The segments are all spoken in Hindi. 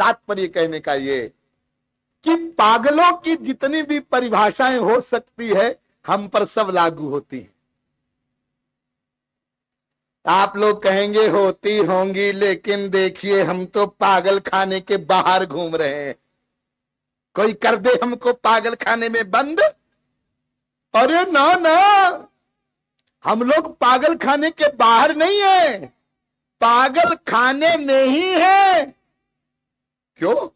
तात्पर्य कहने का ये कि पागलों की जितनी भी परिभाषाएं हो सकती है हम पर सब लागू होती है। आप लोग कहेंगे होती होंगी, लेकिन देखिए हम तो पागल खाने के बाहर घूम रहे हैं। कोई कर दे हमको पागल खाने में बंद? अरे ना ना, हम लोग पागल खाने के बाहर नहीं है, पागल खाने में ही है। क्यों?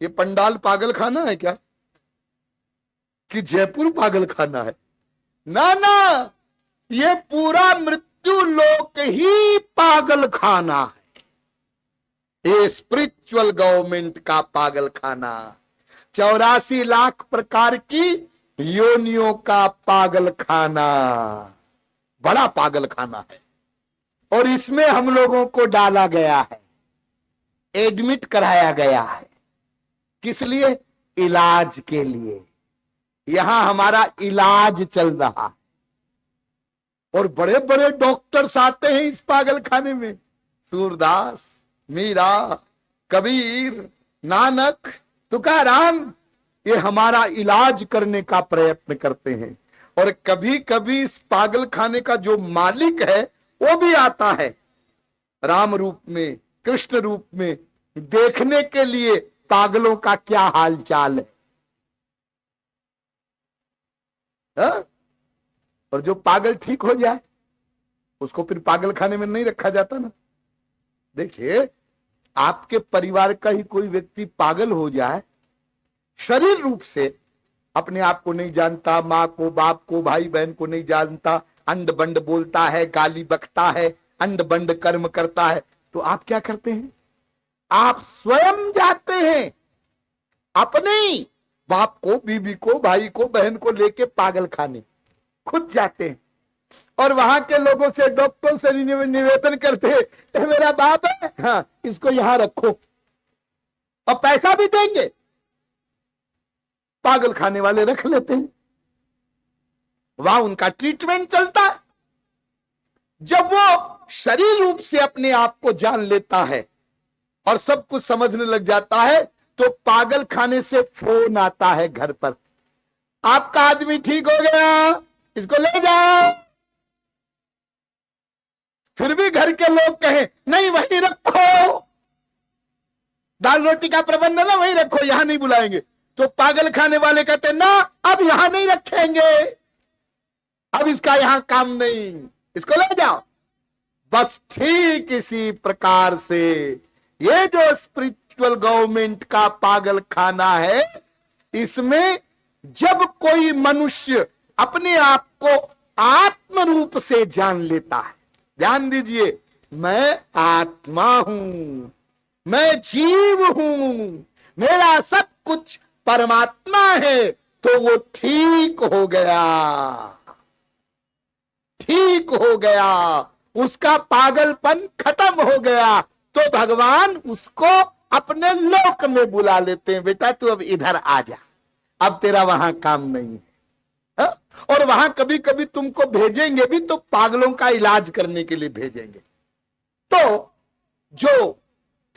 ये पंडाल पागल खाना है क्या कि जयपुर पागल खाना है? ना ना, ये पूरा मृत्यु लोक ही पागल खाना है। ये स्पिरिचुअल गवर्नमेंट का पागल खाना, 84 लाख प्रकार की योनियों का पागल खाना, बड़ा पागल खाना है। और इसमें हम लोगों को डाला गया है, एडमिट कराया गया है। किस लिए? इलाज के लिए। यहां हमारा इलाज चल रहा है और बड़े बड़े डॉक्टर्स आते हैं इस पागल खाने में। सूरदास, मीरा, कबीर, नानक, तुकाराम, ये हमारा इलाज करने का प्रयत्न करते हैं। और कभी कभी इस पागल खाने का जो मालिक है वो भी आता है राम रूप में, कृष्ण रूप में, देखने के लिए पागलों का क्या हाल चाल है। और जो पागल ठीक हो जाए उसको फिर पागल खाने में नहीं रखा जाता ना। देखिए, आपके परिवार का ही कोई व्यक्ति पागल हो जाए, शरीर रूप से अपने आप को नहीं जानता, माँ को, बाप को, भाई बहन को नहीं जानता, अंड बंड बोलता है, गाली बकता है, अंड बंड कर्म करता है, तो आप क्या करते हैं? आप स्वयं जाते हैं, अपने बाप को, बीबी को, भाई को, बहन को लेके पागल खाने खुद जाते हैं। और वहां के लोगों से, डॉक्टरों से निवेदन करते हैं, ये मेरा बाप है, हाँ इसको यहां रखो, और पैसा भी देंगे। पागल खाने वाले रख लेते हैं, वहां उनका ट्रीटमेंट चलता है। जब वो शरीर रूप से अपने आप को जान लेता है और सब कुछ समझने लग जाता है, तो पागल खाने से फोन आता है घर पर, आपका आदमी ठीक हो गया, इसको ले जाओ। फिर भी घर के लोग कहें नहीं वहीं रखो, दाल रोटी का प्रबंध है ना, वहीं रखो, यहां नहीं बुलाएंगे। तो पागल खाने वाले कहते ना अब यहां नहीं रखेंगे, अब इसका यहां काम नहीं, इसको ले जाओ। बस ठीक इसी प्रकार से ये जो स्पिरिचुअल गवर्नमेंट का पागल खाना है, इसमें जब कोई मनुष्य अपने आप को आत्म रूप से जान लेता है, ध्यान दीजिए, मैं आत्मा हूं, मैं जीव हूं, मेरा सब कुछ परमात्मा है, तो वो ठीक हो गया, ठीक हो गया, उसका पागलपन खत्म हो गया। तो भगवान उसको अपने लोक में बुला लेते हैं, बेटा तू अब इधर आ जा, अब तेरा वहां काम नहीं है। और वहां कभी कभी तुमको भेजेंगे भी तो पागलों का इलाज करने के लिए भेजेंगे। तो जो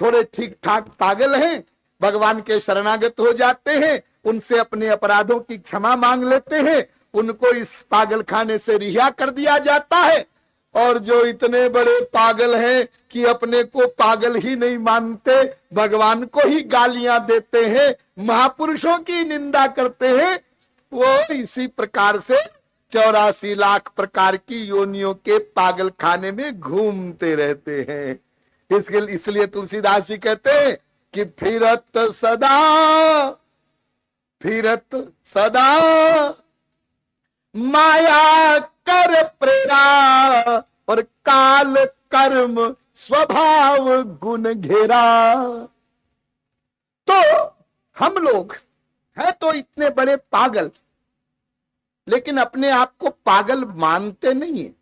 थोड़े ठीक ठाक पागल हैं, भगवान के शरणागत हो जाते हैं, उनसे अपने अपराधों की क्षमा मांग लेते हैं, उनको इस पागल खाने से रिहा कर दिया जाता है। और जो इतने बड़े पागल हैं कि अपने को पागल ही नहीं मानते, भगवान को ही गालियां देते हैं, महापुरुषों की निंदा करते हैं, वो इसी प्रकार से 84 लाख प्रकार की योनियों के पागल खाने में घूमते रहते हैं। इसलिए तुलसीदास जी कहते हैं कि फिरत सदा माया कर प्रेरा, और काल कर्म स्वभाव गुण घेरा। तो हम लोग हैं तो इतने बड़े पागल, लेकिन अपने आप को पागल मानते नहीं है।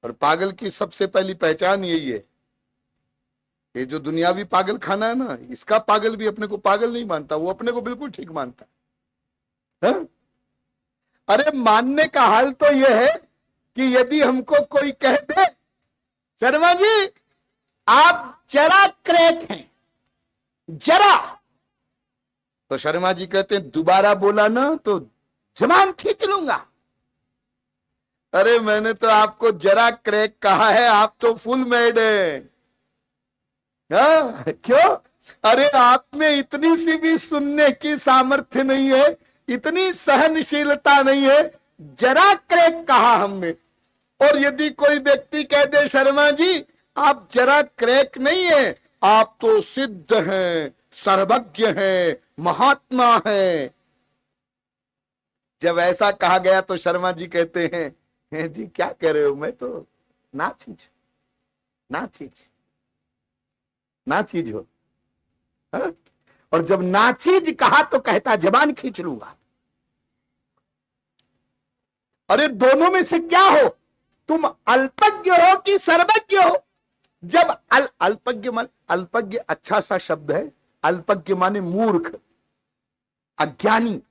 और पागल की सबसे पहली पहचान यही है, ये जो दुनियावी पागल खाना है ना, इसका पागल भी अपने को पागल नहीं मानता, वो अपने को बिल्कुल ठीक मानता है। अरे मानने का हाल तो यह है कि यदि हमको कोई कह दे, शर्मा जी आप जरा क्रैक हैं, जरा। तो शर्मा जी कहते हैं दोबारा बोला ना तो जबान खींच लूंगा। अरे मैंने तो आपको जरा क्रैक कहा है, आप तो फुल मैड है। क्यों? अरे आप में इतनी सी भी सुनने की सामर्थ्य नहीं है, इतनी सहनशीलता नहीं है, जरा क्रैक कहा हमने। और यदि कोई व्यक्ति कह दे शर्मा जी आप जरा क्रैक नहीं है, आप तो सिद्ध हैं, सर्वज्ञ हैं, महात्मा हैं। जब ऐसा कहा गया तो शर्मा जी कहते हैं जी क्या कह रहे हो, मैं तो ना चीज हो। हा? और जब ना चीज कहा तो कहता जबान खींच लूंगा। अरे दोनों में से क्या हो, तुम अल्पज्ञ हो कि सर्वज्ञ हो? जब अल्पज्ञ माने, अल्पज्ञ अच्छा सा शब्द है, अल्पज्ञ माने मूर्ख, अज्ञानी,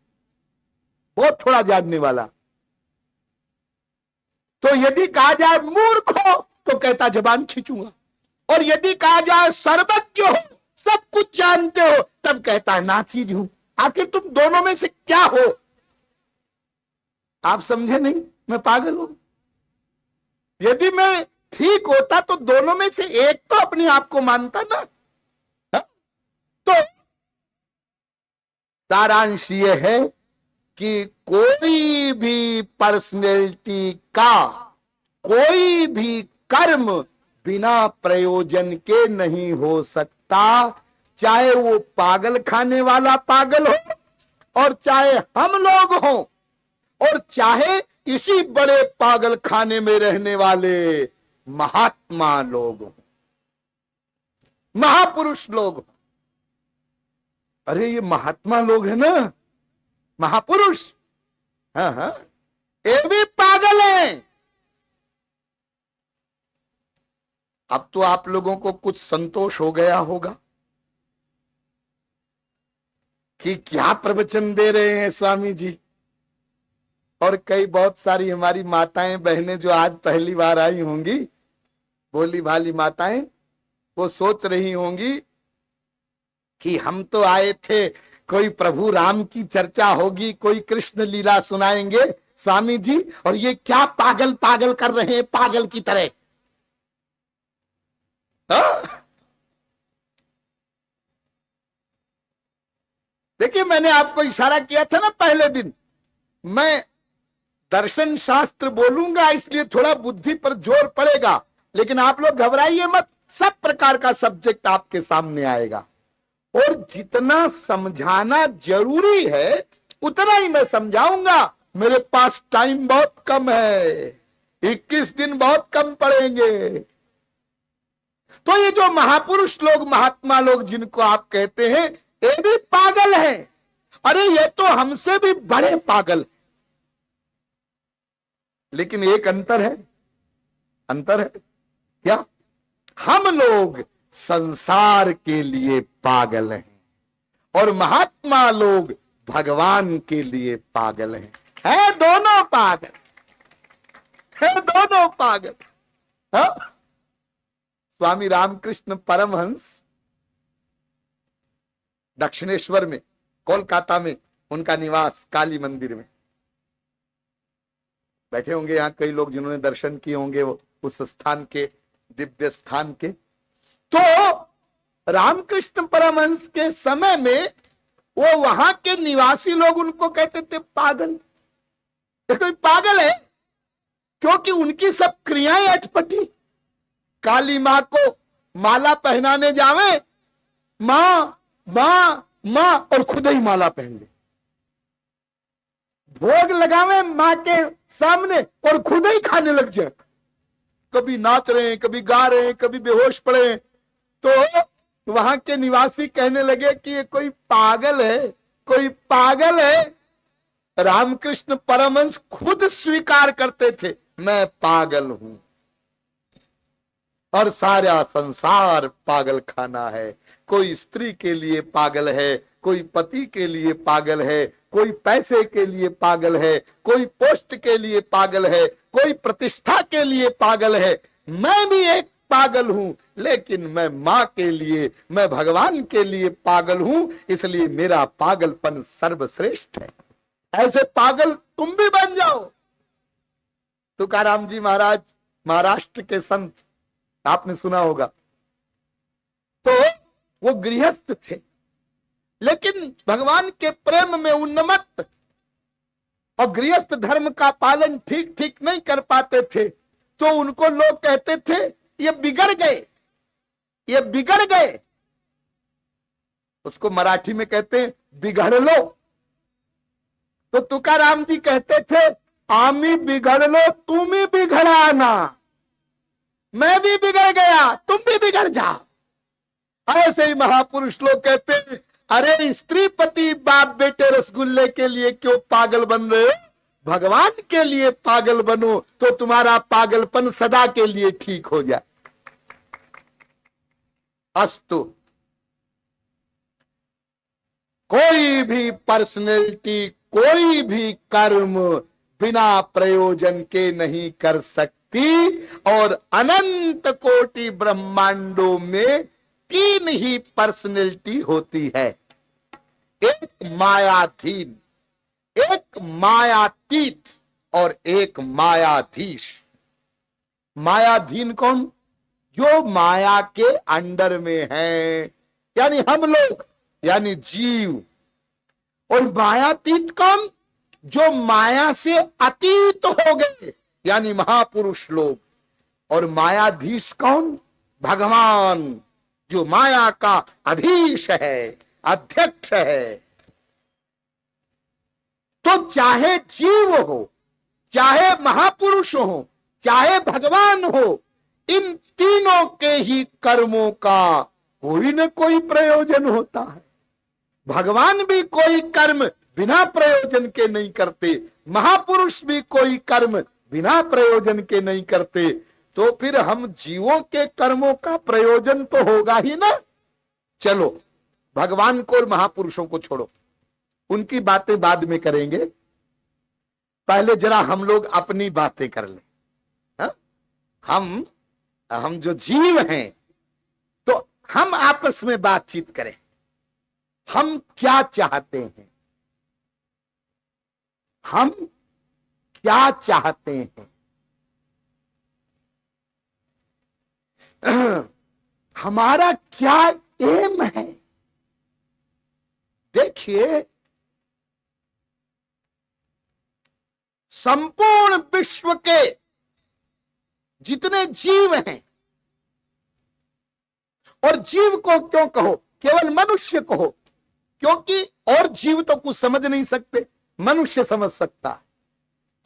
बहुत थोड़ा जानने वाला। तो यदि कहा जाए मूर्ख हो तो कहता जबान खींचूंगा, और यदि कहा जाए सर्वज्ञ हो, सब कुछ जानते हो, तब कहता है ना चीज हूं। आखिर तुम दोनों में से क्या हो? आप समझे नहीं, मैं पागल हूं। यदि मैं ठीक होता तो दोनों में से एक तो अपने आप को मानता ना। तो सारांश ये है कि कोई भी पर्सनैलिटी का कोई भी कर्म बिना प्रयोजन के नहीं हो सकता, चाहे वो पागल खाने वाला पागल हो, और चाहे हम लोग हों, और चाहे इसी बड़े पागल खाने में रहने वाले महात्मा लोग हों, महापुरुष लोग हों। अरे ये महात्मा लोग हैं ना, महापुरुष, हाँ, ये भी पागल हैं। अब तो आप लोगों को कुछ संतोष हो गया होगा कि क्या प्रवचन दे रहे हैं स्वामी जी। और कई बहुत सारी हमारी माताएं बहनें जो आज पहली बार आई होंगी, भोली भाली माताएं, वो सोच रही होंगी कि हम तो आए थे, कोई प्रभु राम की चर्चा होगी, कोई कृष्ण लीला सुनाएंगे स्वामी जी, और ये क्या पागल पागल कर रहे हैं, पागल की तरह। देखिए मैंने आपको इशारा किया था ना पहले दिन, मैं दर्शन शास्त्र बोलूंगा इसलिए थोड़ा बुद्धि पर जोर पड़ेगा, लेकिन आप लोग घबराइए मत, सब प्रकार का सब्जेक्ट आपके सामने आएगा, और जितना समझाना जरूरी है उतना ही मैं समझाऊंगा। मेरे पास टाइम बहुत कम है, 21 दिन बहुत कम पड़ेंगे। तो ये जो महापुरुष लोग, महात्मा लोग जिनको आप कहते हैं, ये भी पागल हैं। अरे ये तो हमसे भी बड़े पागल, लेकिन एक अंतर है। अंतर है क्या? हम लोग संसार के लिए पागल हैं और महात्मा लोग भगवान के लिए पागल हैं। है दोनों पागल, है दोनों पागल। हाँ? स्वामी रामकृष्ण परमहंस दक्षिणेश्वर में, कोलकाता में उनका निवास, काली मंदिर में बैठे होंगे यहाँ कई लोग जिन्होंने दर्शन किए होंगे वो उस स्थान के, दिव्य स्थान के। तो रामकृष्ण परमहंस के समय में वो वहां के निवासी लोग उनको कहते थे पागल। कोई पागल है क्योंकि उनकी सब क्रियाएं अटपटी। काली मां को माला पहनाने जावे, मां मां मां, और खुद ही माला पहन ले। भोग लगावे मां के सामने और खुद ही खाने लग जाए। कभी नाच रहे हैं, कभी गा रहे हैं, कभी बेहोश पड़े हैं। तो वहां के निवासी कहने लगे कि ये कोई पागल है, कोई पागल है। रामकृष्ण परमहंस खुद स्वीकार करते थे, मैं पागल हूं और सारा संसार पागल खाना है। कोई स्त्री के लिए पागल है, कोई पति के लिए पागल है, कोई पैसे के लिए पागल है, कोई पोस्ट के लिए पागल है, कोई प्रतिष्ठा के लिए पागल है। मैं भी एक पागल हूं, लेकिन मैं मां के लिए, मैं भगवान के लिए पागल हूं, इसलिए मेरा पागलपन सर्वश्रेष्ठ है। ऐसे पागल तुम भी बन जाओ। तुकाराम जी महाराज महाराष्ट्र के संत, आपने सुना होगा। तो वो गृहस्थ थे, लेकिन भगवान के प्रेम में उन्मत्त, और गृहस्थ धर्म का पालन ठीक ठीक नहीं कर पाते थे। तो उनको लोग कहते थे ये बिगड़ गए, ये बिगड़ गए। उसको मराठी में कहते हैं बिगड़ लो। तो तुकाराम जी कहते थे आमी बिगड़लो, तुम ही बिगड़ा ना, मैं भी बिगड़ गया, तुम भी बिगड़ जाओ। ऐसे ही महापुरुष लोग कहते हैं अरे स्त्री पति बाप बेटे रसगुल्ले के लिए क्यों पागल बन रहे हो, भगवान के लिए पागल बनो तो तुम्हारा पागलपन सदा के लिए ठीक हो जाए। अस्तु, कोई भी पर्सनैलिटी, कोई भी कर्म बिना प्रयोजन के नहीं कर सकती, और अनंत कोटि ब्रह्मांडों में 3 ही पर्सनैलिटी होती है, एक मायाधीन, एक मायातीत और एक मायाधीश। मायाधीन कौन? जो माया के अंडर में है, यानी हम लोग, यानी जीव। और मायातीत कौन? जो माया से अतीत हो गए, यानी महापुरुष लोग। और मायाधीश कौन? भगवान, जो माया का अधीश है, अध्यक्ष है। तो चाहे जीव हो, चाहे महापुरुष हो, चाहे भगवान हो, इन तीनों के ही कर्मों का कोई न कोई प्रयोजन होता है। भगवान भी कोई कर्म बिना प्रयोजन के नहीं करते, महापुरुष भी कोई कर्म बिना प्रयोजन के नहीं करते। तो फिर हम जीवों के कर्मों का प्रयोजन तो होगा ही ना। चलो भगवान को और महापुरुषों को छोड़ो, उनकी बातें बाद में करेंगे, पहले जरा हम लोग अपनी बातें कर लें। हम जो जीव हैं, तो हम आपस में बातचीत करें। हम क्या चाहते हैं, हम क्या चाहते हैं, हमारा क्या एम है। देखिए, संपूर्ण विश्व के जितने जीव हैं, और जीव को क्यों कहो, केवल मनुष्य कहो, क्योंकि और जीव तो कुछ समझ नहीं सकते, मनुष्य समझ सकता है।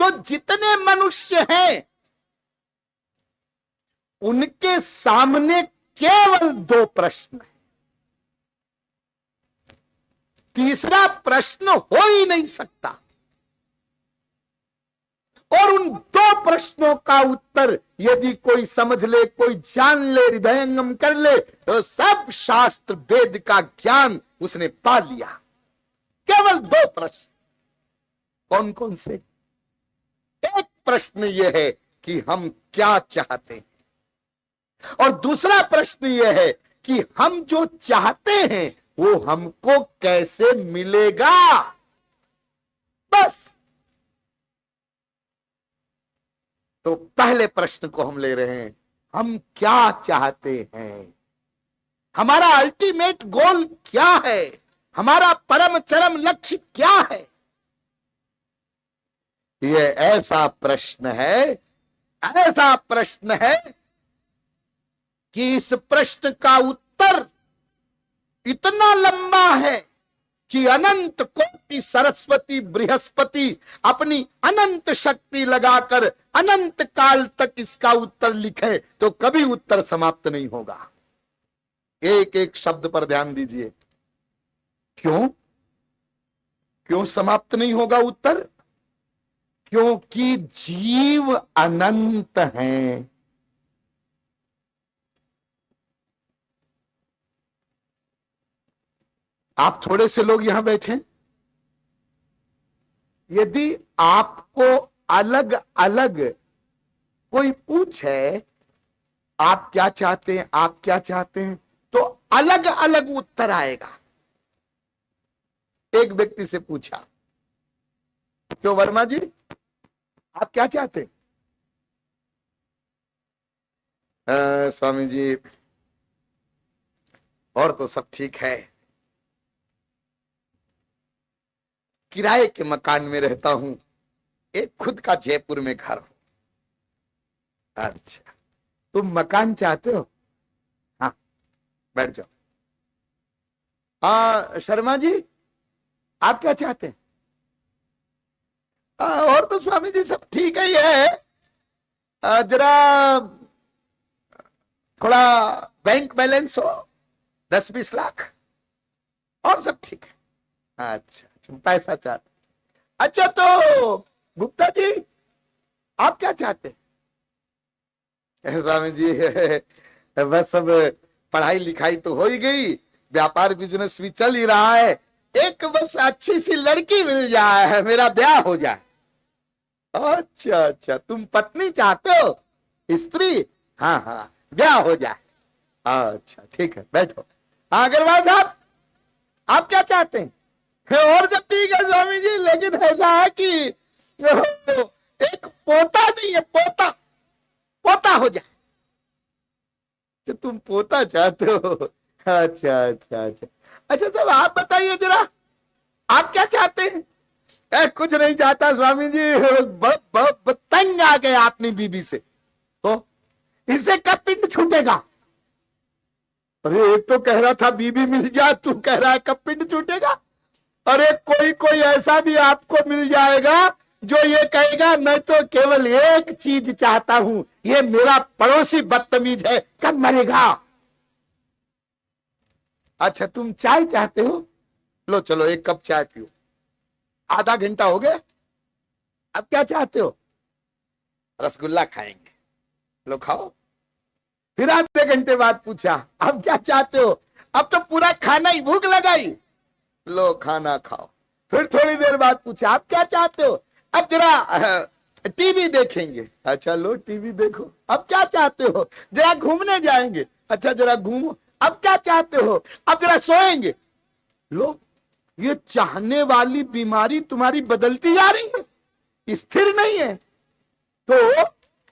तो जितने मनुष्य हैं उनके सामने केवल 2 प्रश्न हैं, तीसरा प्रश्न हो ही नहीं सकता। और उन 2 प्रश्नों का उत्तर यदि कोई समझ ले, कोई जान ले, हृदयंगम कर ले, तो सब शास्त्र वेद का ज्ञान उसने पा लिया। केवल 2 प्रश्न। कौन कौन से? एक प्रश्न यह है कि हम क्या चाहते हैं, और दूसरा प्रश्न यह है कि हम जो चाहते हैं वो हमको कैसे मिलेगा। बस। तो पहले प्रश्न को हम ले रहे हैं, हम क्या चाहते हैं, हमारा अल्टीमेट गोल क्या है, हमारा परम चरम लक्ष्य क्या है। यह ऐसा प्रश्न है, ऐसा प्रश्न है कि इस प्रश्न का उत्तर इतना लंबा है कि अनंत कोटि सरस्वती बृहस्पति अपनी अनंत शक्ति लगाकर अनंत काल तक इसका उत्तर लिखे तो कभी उत्तर समाप्त नहीं होगा। एक एक शब्द पर ध्यान दीजिए। क्यों? क्यों समाप्त नहीं होगा उत्तर? क्योंकि जीव अनंत हैं। आप थोड़े से लोग यहां बैठे, यदि आपको अलग अलग कोई पूछे आप क्या चाहते हैं, आप क्या चाहते हैं, तो अलग अलग उत्तर आएगा। एक व्यक्ति से पूछा, क्यों वर्मा जी आप क्या चाहते हैं? स्वामी जी और तो सब ठीक है, किराए के मकान में रहता हूं, एक खुद का जयपुर में घर हो। अच्छा, तुम मकान चाहते हो? हाँ, बैठ जाओ। शर्मा जी आप क्या चाहते हैं? और तो स्वामी जी सब ठीक ही है, जरा थोड़ा बैंक बैलेंस हो 10-20 लाख, और सब ठीक है। अच्छा, तुम पैसा चाहते? अच्छा, तो गुप्ता जी आप क्या चाहते हैं? स्वामी जी बस सब पढ़ाई लिखाई तो हो ही गई, व्यापार बिजनेस भी चल ही रहा है, एक बस अच्छी सी लड़की मिल जाए, मेरा ब्याह हो जाए। अच्छा अच्छा, तुम पत्नी चाहते हो, स्त्री? हाँ हाँ, ब्याह हो जाए। अच्छा ठीक है, बैठो। हाँ अग्रवाल साहब आप क्या चाहते हैं? और सब ठीक है स्वामी जी, लेकिन ऐसा है कि एक पोता नहीं है, पोता, पोता हो जाए। तो तुम पोता चाहते हो? अच्छा अच्छा अच्छा अच्छा, सब आप बताइए जरा, आप क्या चाहते हैं? कुछ नहीं चाहता स्वामी जी, तंग आ गए अपनी बीबी से, तो इससे कब पिंड छूटेगा? अरे एक तो कह रहा था बीबी मिल जाए, तू कह रहा है कब पिंड छूटेगा? अरे कोई कोई ऐसा भी आपको मिल जाएगा जो ये कहेगा मैं तो केवल एक चीज चाहता हूं, ये मेरा पड़ोसी बदतमीज है, कब मरेगा? अच्छा तुम चाय चाहते हो, लो चलो एक कप चाय पियो। आधा घंटा हो गया, अब क्या चाहते हो? रसगुल्ला खाएंगे, लो खाओ। फिर आधे घंटे बाद पूछा, अब क्या चाहते हो? अब तो पूरा खाना ही, भूख लगाई, लो खाना खाओ। फिर थोड़ी देर बाद पूछा, आप क्या चाहते हो? अब जरा टीवी देखेंगे, अच्छा लो टीवी देखो। अब क्या चाहते हो? जरा घूमने जाएंगे, अच्छा जरा घूमो। अब क्या चाहते हो? अब जरा सोएंगे, लो। ये चाहने वाली बीमारी तुम्हारी बदलती जा रही है, स्थिर नहीं है। तो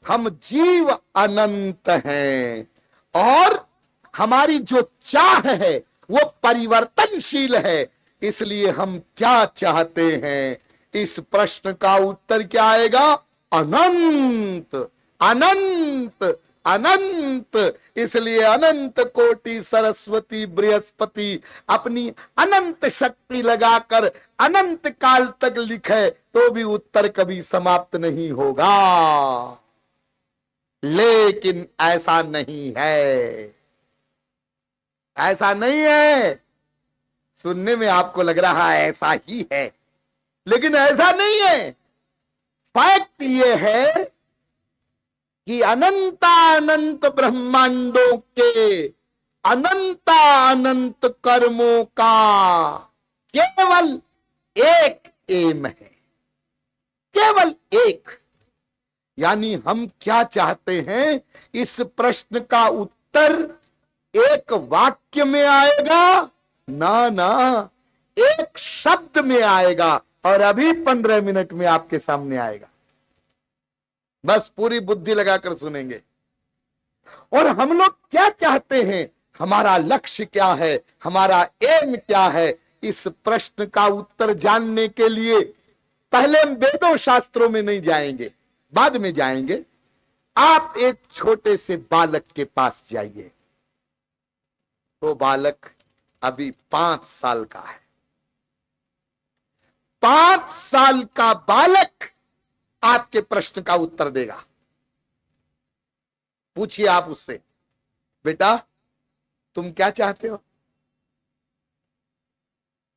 हम जीव अनंत हैं और हमारी जो चाह है वो परिवर्तनशील है, इसलिए हम क्या चाहते हैं, इस प्रश्न का उत्तर क्या आएगा? अनंत, अनंत, अनंत। इसलिए अनंत कोटि सरस्वती बृहस्पति अपनी अनंत शक्ति लगाकर अनंत काल तक लिखे तो भी उत्तर कभी समाप्त नहीं होगा। लेकिन ऐसा नहीं है, ऐसा नहीं है। सुनने में आपको लग रहा है ऐसा ही है, लेकिन ऐसा नहीं है। फैक्ट ये है कि अनंतानंत ब्रह्मांडों के अनंतानंत कर्मों का केवल एक एम है, केवल एक। यानी हम क्या चाहते हैं, इस प्रश्न का उत्तर एक वाक्य में आएगा ना, ना एक शब्द में आएगा, और अभी 15 मिनट में आपके सामने आएगा। बस पूरी बुद्धि लगाकर सुनेंगे। और हम लोग क्या चाहते हैं, हमारा लक्ष्य क्या है, हमारा एम क्या है, इस प्रश्न का उत्तर जानने के लिए पहले हम वेदों शास्त्रों में नहीं जाएंगे, बाद में जाएंगे। आप एक छोटे से बालक के पास जाइए, तो बालक अभी 5 साल का है। 5 साल का बालक आपके प्रश्न का उत्तर देगा। पूछिए आप उससे, बेटा तुम क्या चाहते हो?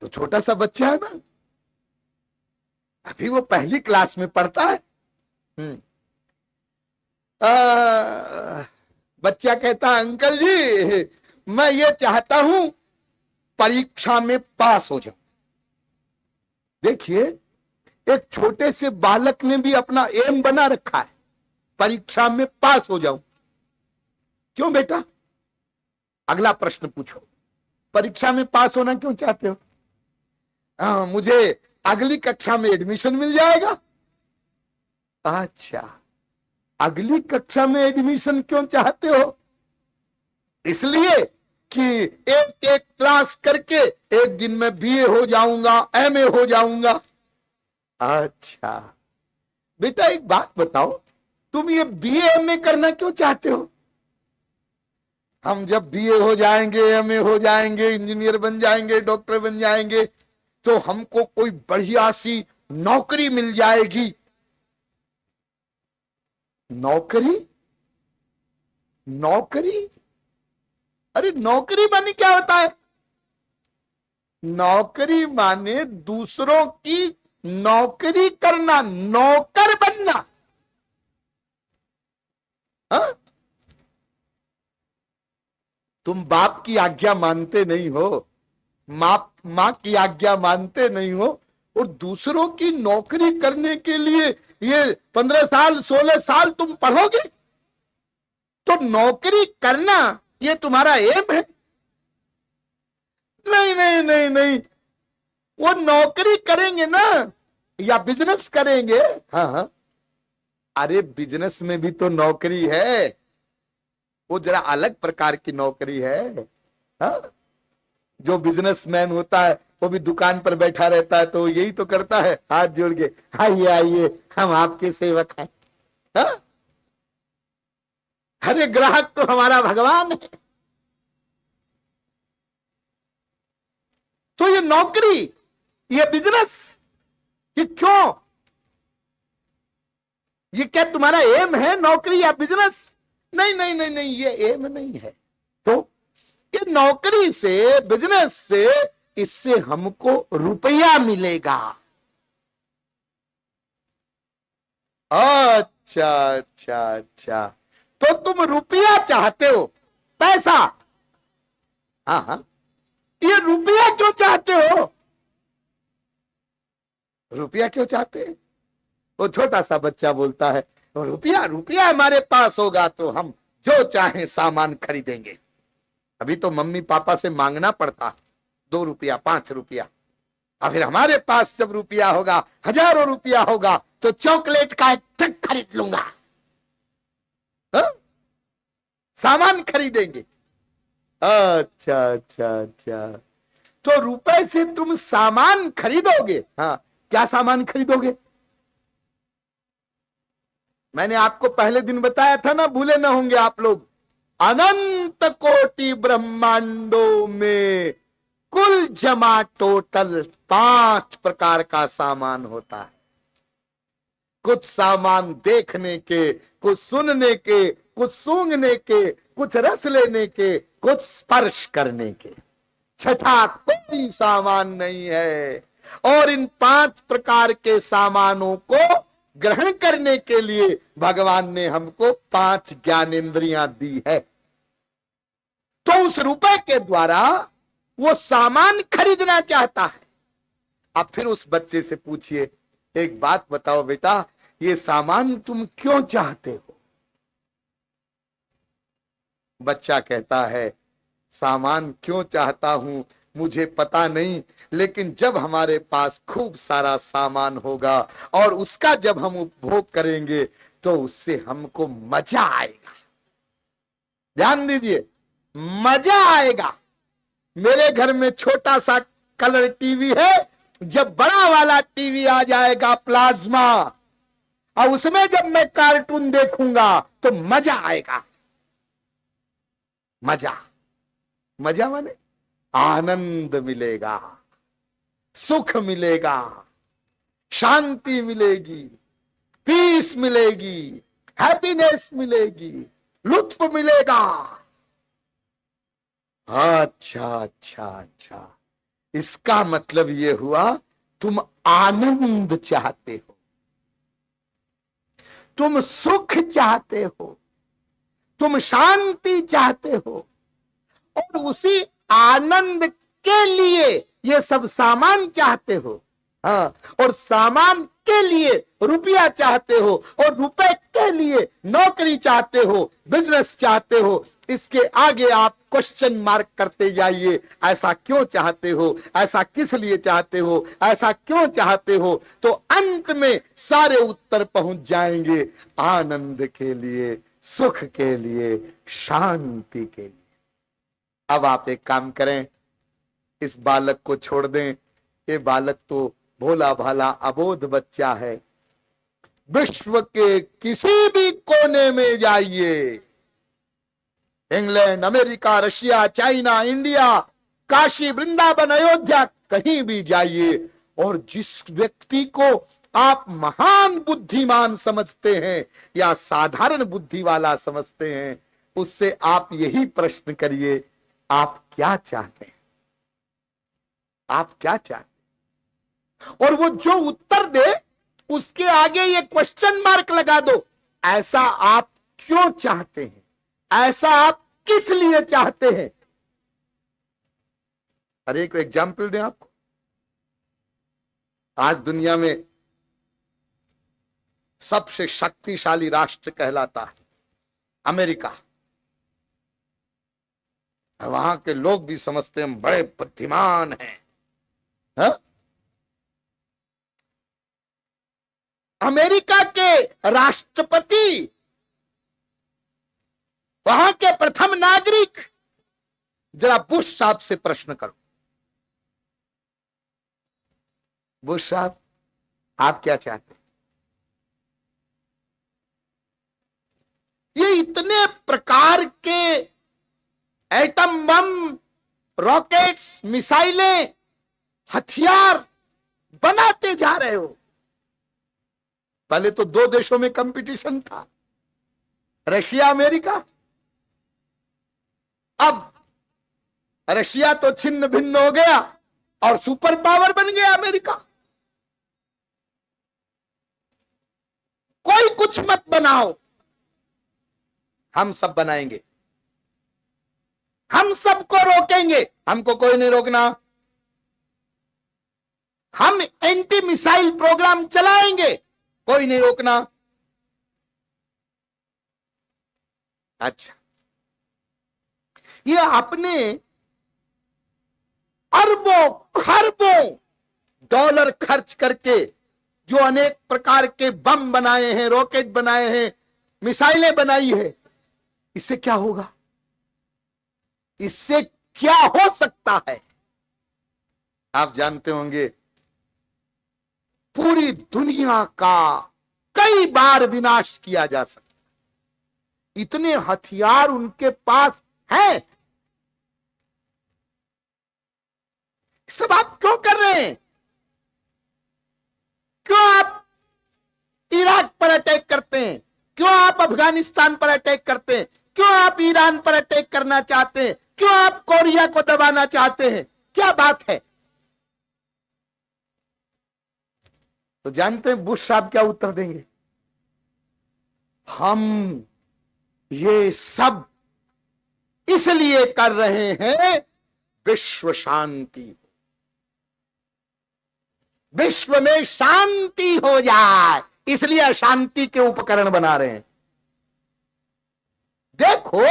तो छोटा सा बच्चा है ना, अभी वो पहली क्लास में पढ़ता है। बच्चा कहता है, अंकल जी मैं ये चाहता हूं परीक्षा में पास हो जाऊं। देखिए, एक छोटे से बालक ने भी अपना एम बना रखा है, परीक्षा में पास हो जाऊं। क्यों बेटा? अगला प्रश्न पूछो, परीक्षा में पास होना क्यों चाहते हो? हाँ, मुझे अगली कक्षा में एडमिशन मिल जाएगा। अच्छा, अगली कक्षा में एडमिशन क्यों चाहते हो? इसलिए कि एक एक क्लास करके एक दिन में बीए हो जाऊंगा, एमए हो जाऊंगा। अच्छा बेटा, एक बात बताओ, तुम ये बीए एमए करना क्यों चाहते हो? हम जब बीए हो जाएंगे, एमए हो जाएंगे, इंजीनियर बन जाएंगे, डॉक्टर बन जाएंगे, तो हमको कोई बढ़िया सी नौकरी मिल जाएगी। नौकरी? नौकरी? अरे नौकरी माने क्या होता है? नौकरी माने दूसरों की नौकरी करना, नौकर बनना। हा? तुम बाप की आज्ञा मानते नहीं हो, माँ की आज्ञा मानते नहीं हो, और दूसरों की नौकरी करने के लिए ये 15 साल 16 साल तुम पढ़ोगे? तो नौकरी करना ये तुम्हारा एम है? नहीं नहीं नहीं नहीं, वो नौकरी करेंगे ना, या बिजनेस करेंगे। हाँ हाँ, अरे बिजनेस में भी तो नौकरी है, वो जरा अलग प्रकार की नौकरी है। हाँ? जो बिजनेसमैन होता है वो भी दुकान पर बैठा रहता है, तो यही तो करता है, हाथ जोड़ के, आइए आइए हम आपके सेवक हैं। हाँ? अरे ग्राहक तो हमारा भगवान है। तो ये नौकरी, ये बिजनेस, ये क्यों? ये क्या तुम्हारा एम है, नौकरी या बिजनेस? नहीं नहीं नहीं नहीं, ये एम नहीं है। तो ये नौकरी से, बिजनेस से, इससे हमको रुपया मिलेगा। अच्छा अच्छा अच्छा, तो तुम रुपया चाहते हो, पैसा। हाँ हाँ, ये रुपया क्यों चाहते हो? रुपया क्यों चाहते हैं? वो छोटा सा बच्चा बोलता है, रुपया रुपया हमारे पास होगा तो हम जो चाहे सामान खरीदेंगे। अभी तो मम्मी पापा से मांगना पड़ता, 2 रुपया 5 रुपया, और फिर हमारे पास जब रुपया होगा, हजारों रुपया होगा, तो चॉकलेट का एक ट्रक खरीद लूंगा। हा? सामान खरीदेंगे। अच्छा अच्छा अच्छा, तो रुपए से तुम सामान खरीदोगे। हाँ, क्या सामान खरीदोगे? मैंने आपको पहले दिन बताया था ना, भूले ना होंगे आप लोग, अनंत कोटि ब्रह्मांडों में कुल जमा टोटल 5 प्रकार का सामान होता है। कुछ सामान देखने के, कुछ सुनने के, कुछ सूंघने के, कुछ रस लेने के, कुछ स्पर्श करने के, छठा कोई सामान नहीं है। और इन 5 प्रकार के सामानों को ग्रहण करने के लिए भगवान ने हमको 5 ज्ञानेंद्रियां दी है। तो उस रुपए के द्वारा वो सामान खरीदना चाहता है। अब फिर उस बच्चे से पूछिए, एक बात बताओ बेटा, ये सामान तुम क्यों चाहते हो? बच्चा कहता है, सामान क्यों चाहता हूं मुझे पता नहीं, लेकिन जब हमारे पास खूब सारा सामान होगा और उसका जब हम उपभोग करेंगे तो उससे हमको मजा आएगा। ध्यान दीजिए, मजा आएगा। मेरे घर में छोटा सा कलर टीवी है, जब बड़ा वाला टीवी आ जाएगा प्लाज्मा, और उसमें जब मैं कार्टून देखूंगा तो मजा आएगा। मजा, मजा माने आनंद मिलेगा, सुख मिलेगा, शांति मिलेगी, पीस मिलेगी, हैप्पीनेस मिलेगी, लुत्फ मिलेगा। अच्छा अच्छा अच्छा, इसका मतलब ये हुआ तुम आनंद चाहते हो, तुम सुख चाहते हो, तुम शांति चाहते हो, और उसी आनंद के लिए ये सब सामान चाहते हो। हाँ, और सामान के लिए रुपया चाहते हो, और रुपए के लिए नौकरी चाहते हो, बिजनेस चाहते हो, इसके आगे आप क्वेश्चन मार्क करते जाइए। ऐसा क्यों चाहते हो, ऐसा किस लिए चाहते हो, ऐसा क्यों चाहते हो, तो अंत में सारे उत्तर पहुंच जाएंगे। आनंद के लिए, सुख के लिए, शांति के लिए। अब आप एक काम करें, इस बालक को छोड़ दें। ये बालक तो भोला भाला अबोध बच्चा है। विश्व के किसी भी कोने में जाइए, England, America, Russia, China, India, Kashi, Vrindavan, Ayodhya, कहीं भी जाइए, और जिस व्यक्ति को आप महान बुद्धिमान समझते हैं या साधारण बुद्धि वाला समझते हैं, उससे आप यही प्रश्न करिए, आप क्या चाहते हैं, आप क्या चाहते हैं? और वो जो उत्तर दे, उसके आगे ये क्वेश्चन मार्क लगा दो। ऐसा आप क्यों चाहते हैं, ऐसा आप किस लिए चाहते हैं? अरे एक एग्जाम्पल दें आपको। आज दुनिया में सबसे शक्तिशाली राष्ट्र कहलाता है अमेरिका। वहां के लोग भी समझते हैं हम बड़े बुद्धिमान हैं, हा? अमेरिका के राष्ट्रपति, वहां के प्रथम नागरिक, जरा बुश साहब से प्रश्न करो, बुश साहब आप क्या चाहते हैं? ये इतने प्रकार के एटम बम, रॉकेट्स, मिसाइलें, हथियार बनाते जा रहे हो। पहले तो दो देशों में कंपटीशन था, रशिया अमेरिका। अब रशिया तो छिन्न भिन्न हो गया और सुपर पावर बन गया अमेरिका। कोई कुछ मत बनाओ, हम सब बनाएंगे, हम सबको रोकेंगे, हमको कोई नहीं रोकना। हम एंटी मिसाइल प्रोग्राम चलाएंगे, कोई नहीं रोकना। अच्छा, ये आपने अरबों खरबों डॉलर खर्च करके जो अनेक प्रकार के बम बनाए हैं, रॉकेट बनाए हैं, मिसाइलें बनाई है, इससे क्या होगा? इससे क्या हो सकता है? आप जानते होंगे, पूरी दुनिया का कई बार विनाश किया जा सकता। इतने हथियार उनके पास हैं। सब आप क्यों कर रहे हैं? क्यों आप इराक पर अटैक करते हैं? क्यों आप अफगानिस्तान पर अटैक करते हैं? क्यों आप ईरान पर अटैक करना चाहते हैं? क्यों आप कोरिया को दबाना चाहते हैं? क्या बात है? तो जानते हैं बुश साहब क्या उत्तर देंगे? हम ये सब इसलिए कर रहे हैं विश्व शांति, विश्व में शांति हो जाए, इसलिए अशांति के उपकरण बना रहे हैं। देखो,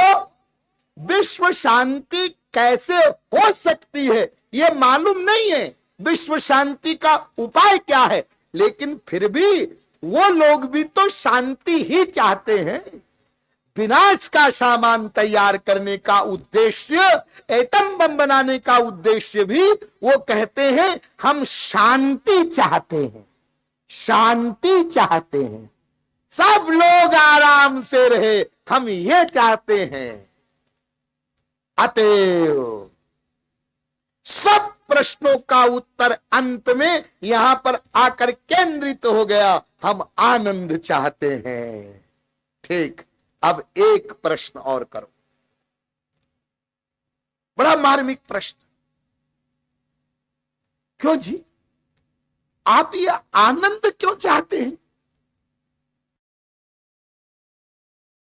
विश्व शांति कैसे हो सकती है ये मालूम नहीं है, विश्व शांति का उपाय क्या है, लेकिन फिर भी वो लोग भी तो शांति ही चाहते हैं। विनाश का सामान तैयार करने का उद्देश्य, एटम बम बनाने का उद्देश्य भी वो कहते हैं हम शांति चाहते हैं, शांति चाहते हैं, सब लोग आराम से रहे, हम ये चाहते हैं। अतएव सब प्रश्नों का उत्तर अंत में यहां पर आकर केंद्रित हो गया, हम आनंद चाहते हैं। ठीक, अब एक प्रश्न और करो, बड़ा मार्मिक प्रश्न। क्यों जी, आप ये आनंद क्यों चाहते हैं?